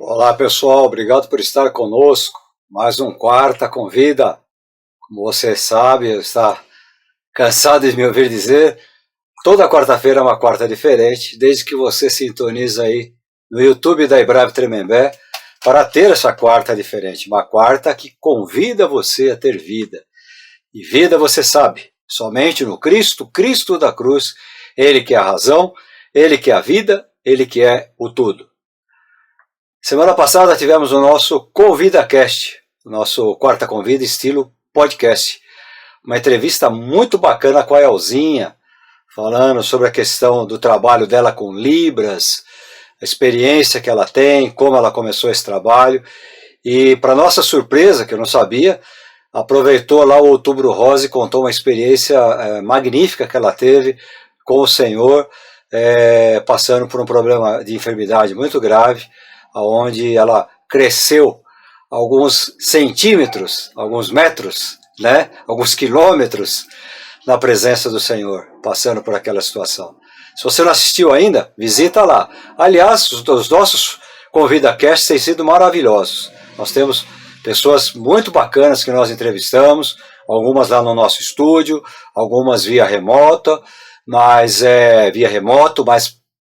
Olá pessoal, obrigado por estar conosco. Mais um Quarta Convida. Como você sabe, está cansado de me ouvir dizer, toda quarta-feira é uma quarta diferente, desde que você sintoniza aí no YouTube da Ibrave Tremembé para ter essa quarta diferente. Uma quarta que convida você a ter vida. E vida você sabe, somente no Cristo, Cristo da cruz, Ele que é a razão, Ele que é a vida, Ele que é o tudo. Semana passada tivemos o nosso ConvidaCast, o nosso Quarta Convida estilo podcast. Uma entrevista muito bacana com a Elzinha, falando sobre a questão do trabalho dela com Libras, a experiência que ela tem, como ela começou esse trabalho. E para nossa surpresa, que eu não sabia, aproveitou lá o Outubro Rosa e contou uma experiência magnífica que ela teve com o Senhor, passando por um problema de enfermidade muito grave, onde ela cresceu alguns centímetros, alguns metros, né, alguns quilômetros na presença do Senhor, passando por aquela situação. Se você não assistiu ainda, visita lá. Aliás, os nossos ConvidaCasts têm sido maravilhosos. Nós temos pessoas muito bacanas que nós entrevistamos, algumas lá no nosso estúdio, algumas via remoto, mas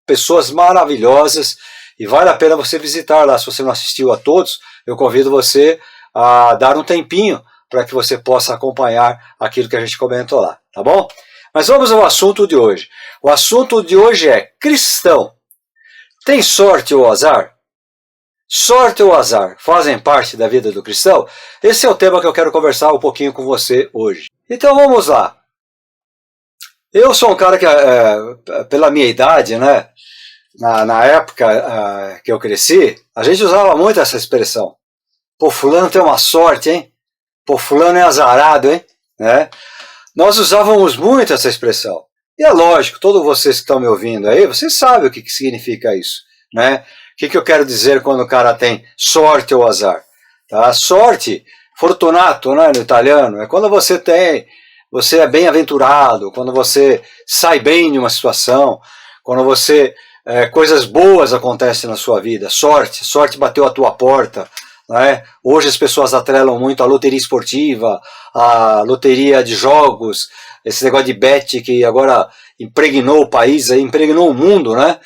pessoas maravilhosas. E vale a pena você visitar lá. Se você não assistiu a todos, eu convido você a dar um tempinho para que você possa acompanhar aquilo que a gente comentou lá, tá bom? Mas vamos ao assunto de hoje. O assunto de hoje é: cristão tem sorte ou azar? Sorte ou azar fazem parte da vida do cristão? Esse é o tema que eu quero conversar um pouquinho com você hoje. Então vamos lá. Eu sou um cara que, pela minha idade, né? Na época que eu cresci, a gente usava muito essa expressão. Pô, fulano tem uma sorte, hein? Pô, fulano é azarado, hein? Né? Nós usávamos muito essa expressão. E é lógico, todos vocês que estão me ouvindo aí, vocês sabem o que significa isso, né? O que eu quero dizer quando o cara tem sorte ou azar? Tá? Sorte, fortunato, né, no italiano, é quando você é bem-aventurado, quando você sai bem de uma situação, quando coisas boas acontecem na sua vida. Sorte bateu a tua porta, né? Hoje as pessoas atrelam muito a loteria esportiva, a loteria de jogos, esse negócio de bet que agora impregnou o país, impregnou o mundo, né?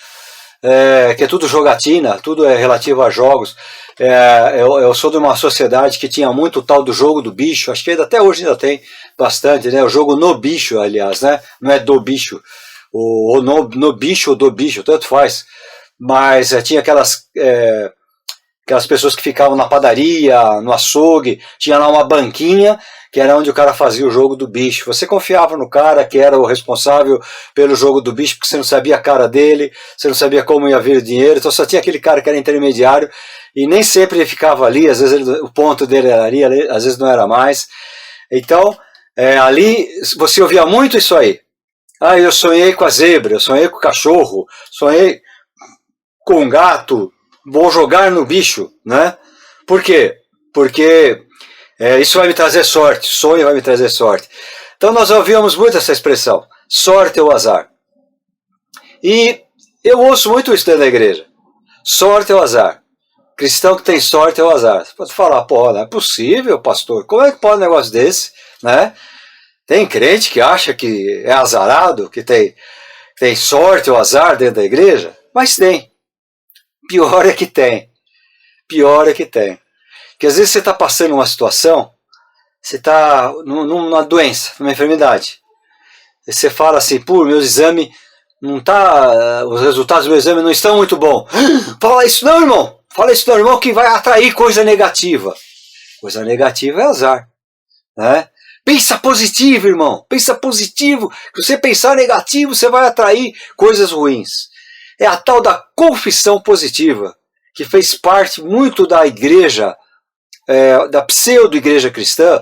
Que é tudo jogatina, tudo é relativo a jogos. Eu sou de uma sociedade que tinha muito o tal do jogo do bicho, acho que até hoje ainda tem bastante, né? O jogo no bicho, aliás, né? Não é do bicho. Ou no bicho ou do bicho, tanto faz. Mas tinha aquelas pessoas que ficavam na padaria, no açougue, tinha lá uma banquinha, que era onde o cara fazia o jogo do bicho. Você confiava no cara que era o responsável pelo jogo do bicho, porque você não sabia a cara dele, você não sabia como ia vir o dinheiro, então só tinha aquele cara que era intermediário, e nem sempre ele ficava ali, às vezes o ponto dele era ali, às vezes não era mais. Então, ali você ouvia muito isso aí. Ah, eu sonhei com a zebra, eu sonhei com o cachorro, sonhei com o gato, vou jogar no bicho, né? Por quê? Porque isso vai me trazer sorte, sonho vai me trazer sorte. Então nós ouvíamos muito essa expressão, sorte ou azar. E eu ouço muito isso dentro da igreja, sorte ou azar. Cristão que tem sorte ou azar. Você pode falar, pô, não é possível, pastor, como é que pode um negócio desse, né? Tem crente que acha que é azarado, que tem sorte ou azar dentro da igreja? Mas tem. Pior é que tem. Pior é que tem. Porque às vezes você está passando uma situação, você está numa doença, numa enfermidade. E você fala assim, pô, meu exame não está, os resultados do meu exame não estão muito bons. Fala isso não, irmão. Fala isso não, irmão, que vai atrair coisa negativa. Coisa negativa é azar, né? Pensa positivo, irmão. Pensa positivo. Se você pensar negativo, você vai atrair coisas ruins. É a tal da confissão positiva, que fez parte muito da igreja, da pseudo-igreja cristã,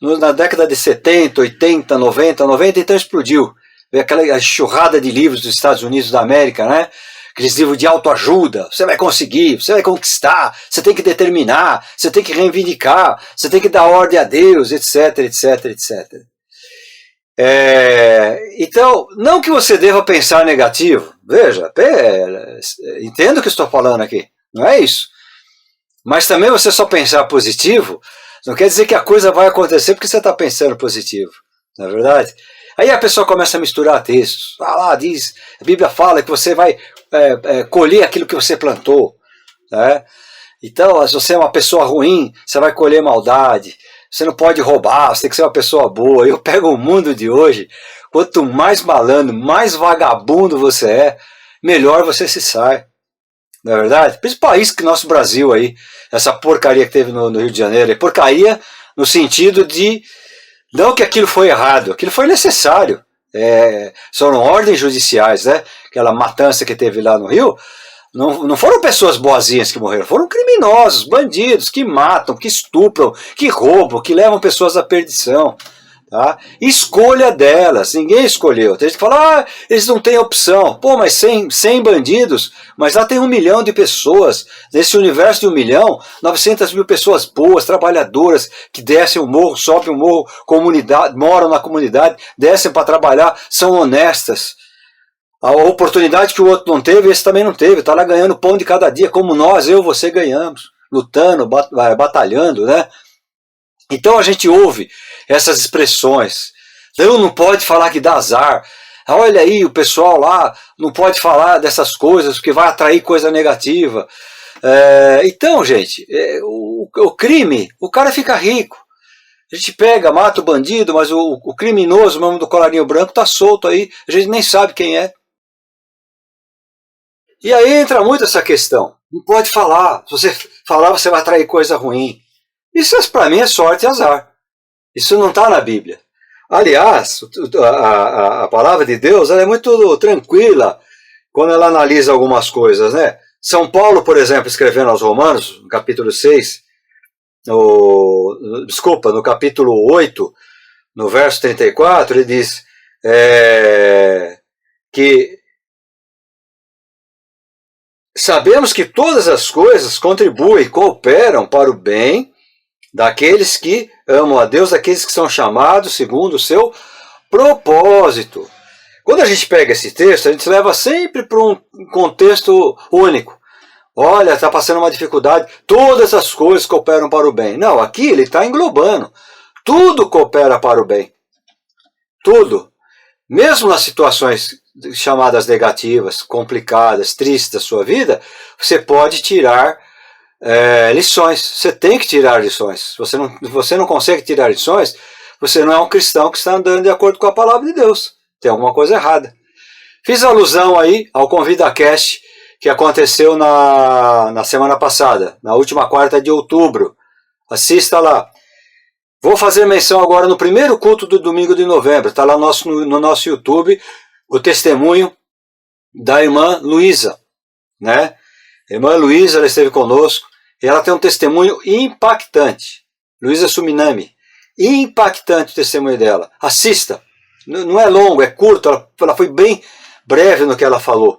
na década de 70, 80, 90, então explodiu. Veio aquela enxurrada de livros dos Estados Unidos da América, né? Aqueles livros de autoajuda, você vai conseguir, você vai conquistar, você tem que determinar, você tem que reivindicar, você tem que dar ordem a Deus, etc, etc, etc. Então, não que você deva pensar negativo, veja, entenda o que eu estou falando aqui, não é isso. Mas também você só pensar positivo, não quer dizer que a coisa vai acontecer porque você está pensando positivo, não é verdade? Aí a pessoa começa a misturar textos. Diz, a Bíblia fala que você vai colher aquilo que você plantou. Né? Então, se você é uma pessoa ruim, você vai colher maldade. Você não pode roubar, você tem que ser uma pessoa boa. Eu pego o mundo de hoje, quanto mais malandro, mais vagabundo você é, melhor você se sai. Não é verdade? Principal país que nosso Brasil aí, essa porcaria que teve no Rio de Janeiro, é porcaria no sentido de, não que aquilo foi errado, aquilo foi necessário. Foram ordens judiciais, né? Aquela matança que teve lá no Rio, não foram pessoas boazinhas que morreram, foram criminosos, bandidos, que matam, que estupram, que roubam, que levam pessoas à perdição. Tá? Escolha delas, ninguém escolheu. Tem gente que fala, eles não têm opção. Pô, mas 100 bandidos, mas lá tem 1 milhão de pessoas. Nesse universo de 1 milhão, 900 mil pessoas boas, trabalhadoras, que descem o morro, sobem o morro, moram na comunidade, descem para trabalhar, são honestas. A oportunidade que o outro não teve, esse também não teve. Está lá ganhando pão de cada dia, como nós, você ganhamos. Lutando, batalhando, né? Então a gente ouve essas expressões. Não pode falar que dá azar. Olha aí, o pessoal lá não pode falar dessas coisas porque vai atrair coisa negativa. Então, gente, o crime, o cara fica rico. A gente pega, mata o bandido, mas o criminoso mesmo do colarinho branco está solto aí. A gente nem sabe quem é. E aí entra muito essa questão. Não pode falar. Se você falar, você vai atrair coisa ruim. Isso para mim é sorte e azar. Isso não está na Bíblia. Aliás, a palavra de Deus ela é muito tranquila quando ela analisa algumas coisas. Né? São Paulo, por exemplo, escrevendo aos Romanos, no capítulo 6, no capítulo 8, no verso 34, ele diz que sabemos que todas as coisas contribuem e cooperam para o bem daqueles que amam a Deus, daqueles que são chamados segundo o seu propósito. Quando a gente pega esse texto, a gente leva sempre para um contexto único. Olha, está passando uma dificuldade, todas as coisas cooperam para o bem. Não, aqui ele está englobando. Tudo coopera para o bem. Tudo. Mesmo nas situações chamadas negativas, complicadas, tristes da sua vida, você pode tirar lições. Você tem que tirar lições. Se você não consegue tirar lições, você não é um cristão que está andando de acordo com a palavra de Deus. Tem alguma coisa errada. Fiz alusão aí ao ConvidaCast que aconteceu na semana passada, na última quarta de outubro. Assista lá. Vou fazer menção agora no primeiro culto do domingo de novembro. Está lá no nosso YouTube o testemunho da irmã Luísa. Né? A irmã Luísa, ela esteve conosco e ela tem um testemunho impactante. Luísa Suminami. Impactante o testemunho dela. Assista. Não é longo, é curto. Ela foi bem breve no que ela falou.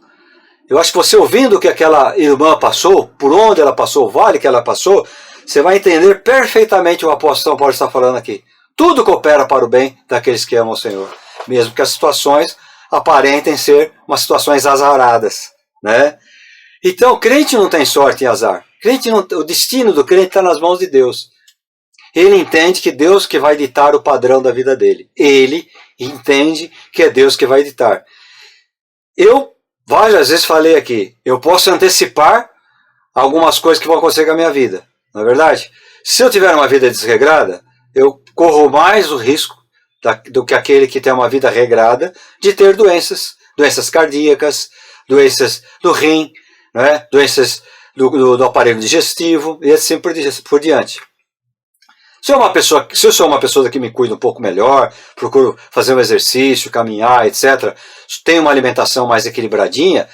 Eu acho que você ouvindo o que aquela irmã passou, por onde ela passou, o vale que ela passou, você vai entender perfeitamente o apóstolo São Paulo está falando aqui. Tudo coopera para o bem daqueles que amam o Senhor. Mesmo que as situações aparentem ser umas situações azaradas. Né? Então, o crente não tem sorte e azar. O destino do crente está nas mãos de Deus. Ele entende que Deus que vai ditar o padrão da vida dele. Ele entende que é Deus que vai ditar. Eu várias vezes falei aqui, eu posso antecipar algumas coisas que vão acontecer com a minha vida. Não é verdade? Se eu tiver uma vida desregrada, eu corro mais o risco do que aquele que tem uma vida regrada de ter doenças cardíacas, doenças do rim, né? Doenças do aparelho digestivo e assim por diante. Se eu sou uma pessoa que me cuida um pouco melhor, procuro fazer um exercício, caminhar, etc., tenho uma alimentação mais equilibradinha,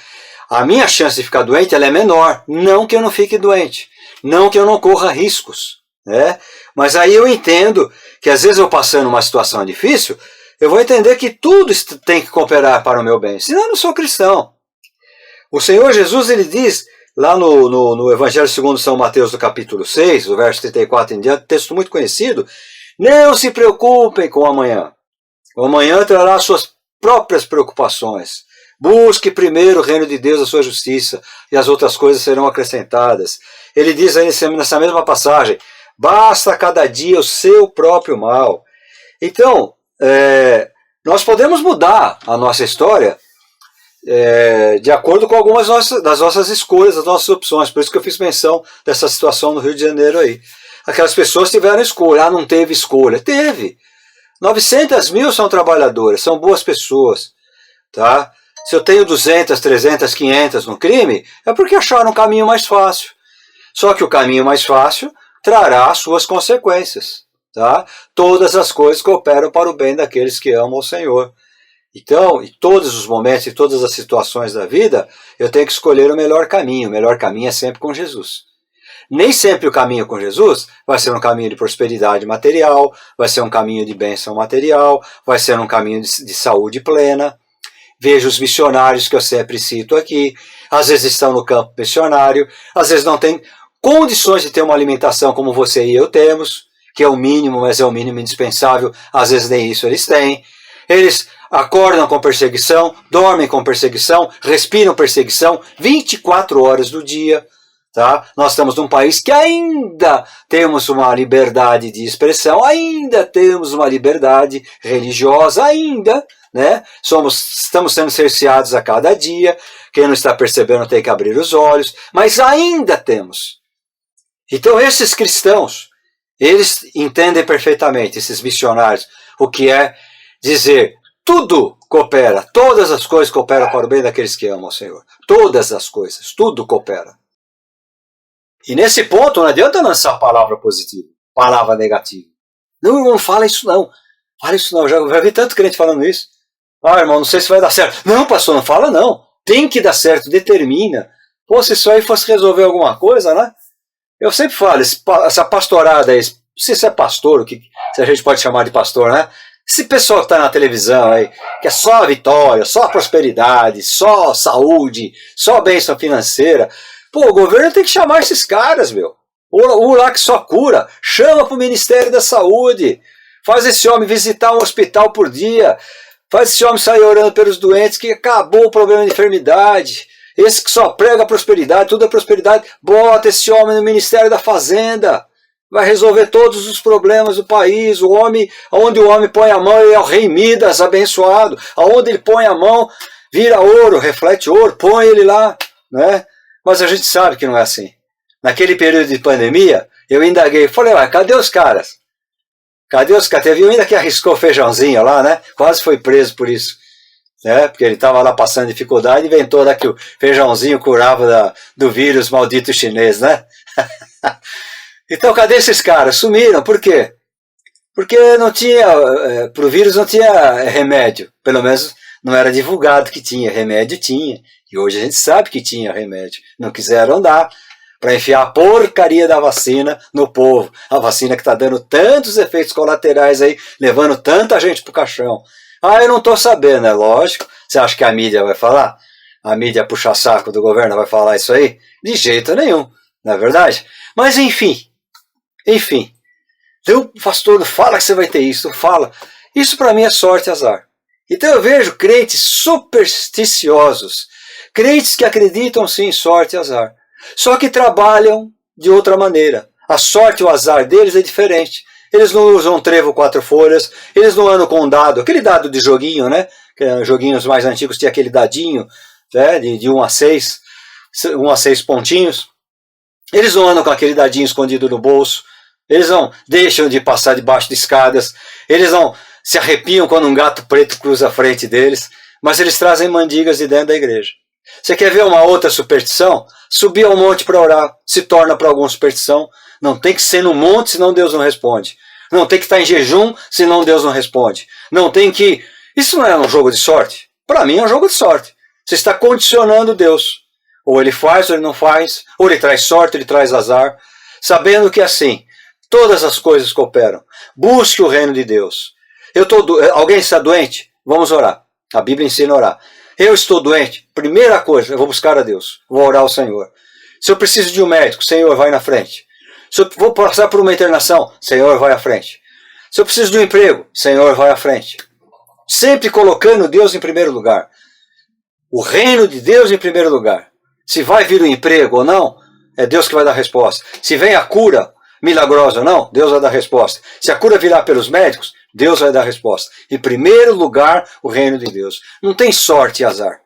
a minha chance de ficar doente ela é menor. Não que eu não fique doente, não que eu não corra riscos. Né? Mas aí eu entendo que às vezes eu passando uma situação difícil, eu vou entender que tudo tem que cooperar para o meu bem, senão eu não sou cristão. O Senhor Jesus ele diz, lá no Evangelho segundo São Mateus, no capítulo 6, o verso 34 em diante, texto muito conhecido, não se preocupem com o amanhã. O amanhã trará suas próprias preocupações. Busque primeiro o reino de Deus, a sua justiça, e as outras coisas serão acrescentadas. Ele diz aí nessa mesma passagem, basta cada dia o seu próprio mal. Então, nós podemos mudar a nossa história de acordo com algumas das nossas escolhas, das nossas opções. Por isso que eu fiz menção dessa situação no Rio de Janeiro aí. Aquelas pessoas tiveram escolha. Não teve escolha. Teve. 900 mil são trabalhadoras, são boas pessoas. Tá? Se eu tenho 200, 300, 500 no crime, é porque acharam um caminho mais fácil. Só que o caminho mais fácil trará as suas consequências. Tá? Todas as coisas cooperam para o bem daqueles que amam o Senhor. Então, em todos os momentos, em todas as situações da vida, eu tenho que escolher o melhor caminho. O melhor caminho é sempre com Jesus. Nem sempre o caminho com Jesus vai ser um caminho de prosperidade material, vai ser um caminho de bênção material, vai ser um caminho de saúde plena. Veja os missionários que eu sempre cito aqui, às vezes estão no campo missionário, às vezes não têm condições de ter uma alimentação como você e eu temos, que é o mínimo, mas é o mínimo indispensável, às vezes nem isso eles têm. Eles acordam com perseguição, dormem com perseguição, respiram perseguição 24 horas do dia. Tá? Nós estamos num país que ainda temos uma liberdade de expressão, ainda temos uma liberdade religiosa, ainda, né? Estamos sendo cerceados a cada dia, quem não está percebendo tem que abrir os olhos, mas ainda temos. Então esses cristãos, eles entendem perfeitamente, esses missionários, o que é dizer, tudo coopera, todas as coisas cooperam para o bem daqueles que amam o Senhor. Todas as coisas, tudo coopera. E nesse ponto não adianta lançar palavra positiva, palavra negativa. Não fala isso não. Fala isso não. Já vi tanto crente falando isso. Irmão, não sei se vai dar certo. Não, pastor, não fala não. Tem que dar certo, determina. Pô, se isso aí fosse resolver alguma coisa, né? Eu sempre falo, essa pastorada aí, não sei se é pastor, se a gente pode chamar de pastor, né? Esse pessoal que está na televisão aí, que é só vitória, só prosperidade, só saúde, só bênção financeira. Pô, o governo tem que chamar esses caras, meu. O lá que só cura, chama para o Ministério da Saúde. Faz esse homem visitar um hospital por dia. Faz esse homem sair orando pelos doentes, que acabou o problema de enfermidade. Esse que só prega prosperidade, tudo é prosperidade. Bota esse homem no Ministério da Fazenda. Vai resolver todos os problemas do país. O homem, onde o homem põe a mão, ele é o rei Midas abençoado. Aonde ele põe a mão, vira ouro, reflete ouro, põe ele lá, né? Mas a gente sabe que não é assim. Naquele período de pandemia, eu indaguei, falei, cadê os caras? Cadê os caras? Teve um ainda que arriscou feijãozinho lá, né? Quase foi preso por isso. Né? Porque ele estava lá passando dificuldade e inventou lá que o feijãozinho curava do vírus maldito chinês, né? Então, cadê esses caras? Sumiram. Por quê? Porque não tinha, pro vírus não tinha remédio. Pelo menos não era divulgado que tinha. Remédio tinha. E hoje a gente sabe que tinha remédio. Não quiseram dar para enfiar a porcaria da vacina no povo. A vacina que está dando tantos efeitos colaterais aí, levando tanta gente pro caixão. Eu não estou sabendo, é lógico. Você acha que a mídia vai falar? A mídia puxa-saco do governo vai falar isso aí? De jeito nenhum, não é verdade? Mas enfim. Então, pastor, não fala que você vai ter isso, não fala. Isso para mim é sorte e azar. Então eu vejo crentes supersticiosos, crentes que acreditam sim em sorte e azar, só que trabalham de outra maneira. A sorte e o azar deles é diferente. Eles não usam trevo 4 folhas, eles não andam com um dado, aquele dado de joguinho, né? Joguinhos mais antigos tinha aquele dadinho, né? de 1 a 6, 1 a 6 pontinhos. Eles não andam com aquele dadinho escondido no bolso, eles não deixam de passar debaixo de escadas, eles não se arrepiam quando um gato preto cruza a frente deles, mas eles trazem mandigas de dentro da igreja. Você quer ver uma outra superstição? Subir ao monte para orar se torna para alguma superstição. Não tem que ser no monte, senão Deus não responde. Não tem que estar em jejum, senão Deus não responde. Não tem que... Isso não é um jogo de sorte? Para mim é um jogo de sorte. Você está condicionando Deus. Ou ele faz, ou ele não faz. Ou ele traz sorte, ou ele traz azar. Sabendo que assim, todas as coisas cooperam. Busque o reino de Deus. Alguém está doente? Vamos orar. A Bíblia ensina a orar. Eu estou doente. Primeira coisa, eu vou buscar a Deus. Vou orar ao Senhor. Se eu preciso de um médico, Senhor, vai na frente. Se eu vou passar por uma internação, Senhor, vai à frente. Se eu preciso de um emprego, Senhor, vai à frente. Sempre colocando Deus em primeiro lugar. o reino de Deus em primeiro lugar. Se vai vir o emprego ou não, é Deus que vai dar a resposta. Se vem a cura milagrosa ou não, Deus vai dar a resposta. Se a cura virá pelos médicos, Deus vai dar a resposta. Em primeiro lugar, o reino de Deus. Não tem sorte e azar.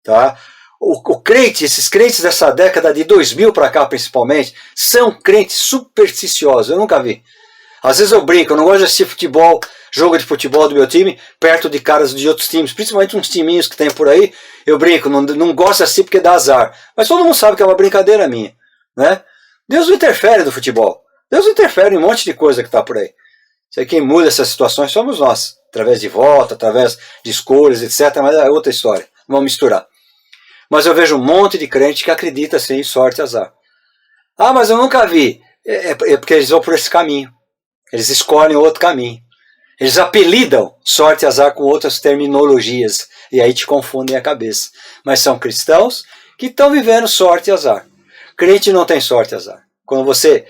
Tá? O crente, esses crentes dessa década de 2000 para cá principalmente, são crentes supersticiosos. Eu nunca vi. Às vezes eu brinco, eu não gosto de assistir futebol, jogo de futebol do meu time, perto de caras de outros times, principalmente uns timinhos que tem por aí. Eu brinco, não gosto de assistir porque dá azar. Mas todo mundo sabe que é uma brincadeira minha. Né? Deus não interfere no futebol. Deus não interfere em um monte de coisa que está por aí. Quem muda essas situações somos nós. Através de voto, através de escolhas, etc. Mas é outra história. Não vamos misturar. Mas eu vejo um monte de crente que acredita assim, em sorte e azar. Ah, mas eu nunca vi. É porque eles vão por esse caminho. Eles escolhem outro caminho. Eles apelidam sorte e azar com outras terminologias. E aí te confundem a cabeça. Mas são cristãos que estão vivendo sorte e azar. Crente não tem sorte e azar. Quando você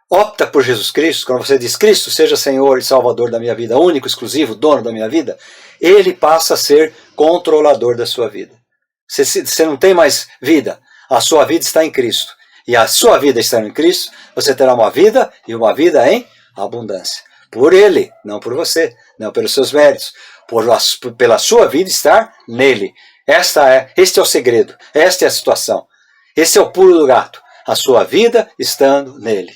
opta por Jesus Cristo, quando você diz Cristo seja Senhor e Salvador da minha vida, único, exclusivo, dono da minha vida, Ele passa a ser controlador da sua vida. Você não tem mais vida. A sua vida está em Cristo. E a sua vida estando em Cristo, você terá uma vida e uma vida em abundância. Por Ele, não por você, não pelos seus méritos. Pela sua vida estar nele. Este é o segredo. Esta é a situação. Esse é o pulo do gato. A sua vida estando nele.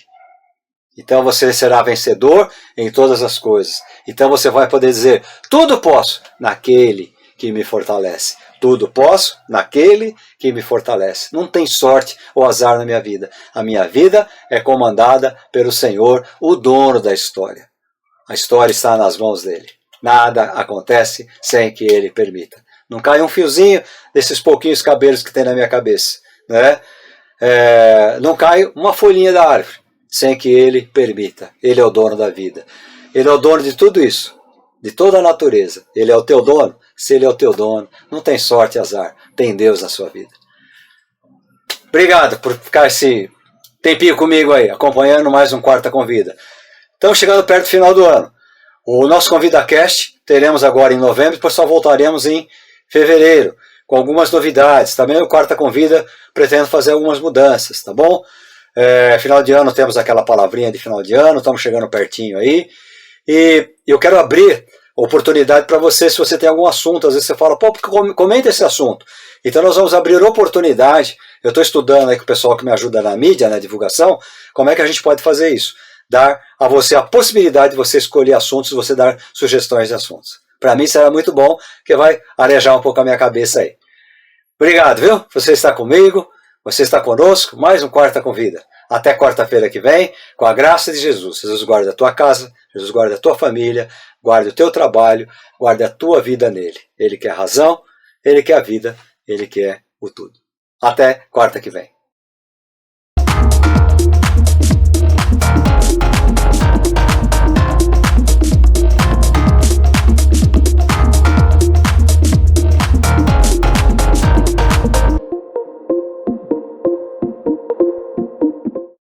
Então você será vencedor em todas as coisas. Então você vai poder dizer, tudo posso naquele que me fortalece. Tudo posso naquele que me fortalece. Não tem sorte ou azar na minha vida. A minha vida é comandada pelo Senhor, o dono da história. A história está nas mãos dele. Nada acontece sem que ele permita. Não cai um fiozinho desses pouquinhos cabelos que tem na minha cabeça. Né? Não cai uma folhinha da árvore sem que ele permita. Ele é o dono da vida. Ele é o dono de tudo isso. De toda a natureza. Ele é o teu dono. Se ele é o teu dono, não tem sorte e azar. Tem Deus na sua vida. Obrigado por ficar esse tempinho comigo aí, acompanhando mais um Quarta Convida. Estamos chegando perto do final do ano. O nosso ConvidaCast teremos agora em novembro, depois só voltaremos em fevereiro, com algumas novidades. Também o Quarta Convida pretendo fazer algumas mudanças, tá bom? Final de ano temos aquela palavrinha de final de ano, estamos chegando pertinho aí. E eu quero abrir oportunidade para você, se você tem algum assunto, às vezes você fala, pô, comenta esse assunto. Então nós vamos abrir oportunidade, eu estou estudando aí com o pessoal que me ajuda na mídia, na divulgação, como é que a gente pode fazer isso? Dar a você a possibilidade de você escolher assuntos, você dar sugestões de assuntos. Para mim será muito bom, que vai arejar um pouco a minha cabeça aí. Obrigado, viu? Você está comigo, você está conosco, mais um Quarta Convida. Até quarta-feira que vem, com a graça de Jesus. Jesus guarda a tua casa, Jesus guarda a tua família, guarda o teu trabalho, guarda a tua vida nele. Ele quer a razão, ele quer a vida, ele quer o tudo. Até quarta que vem.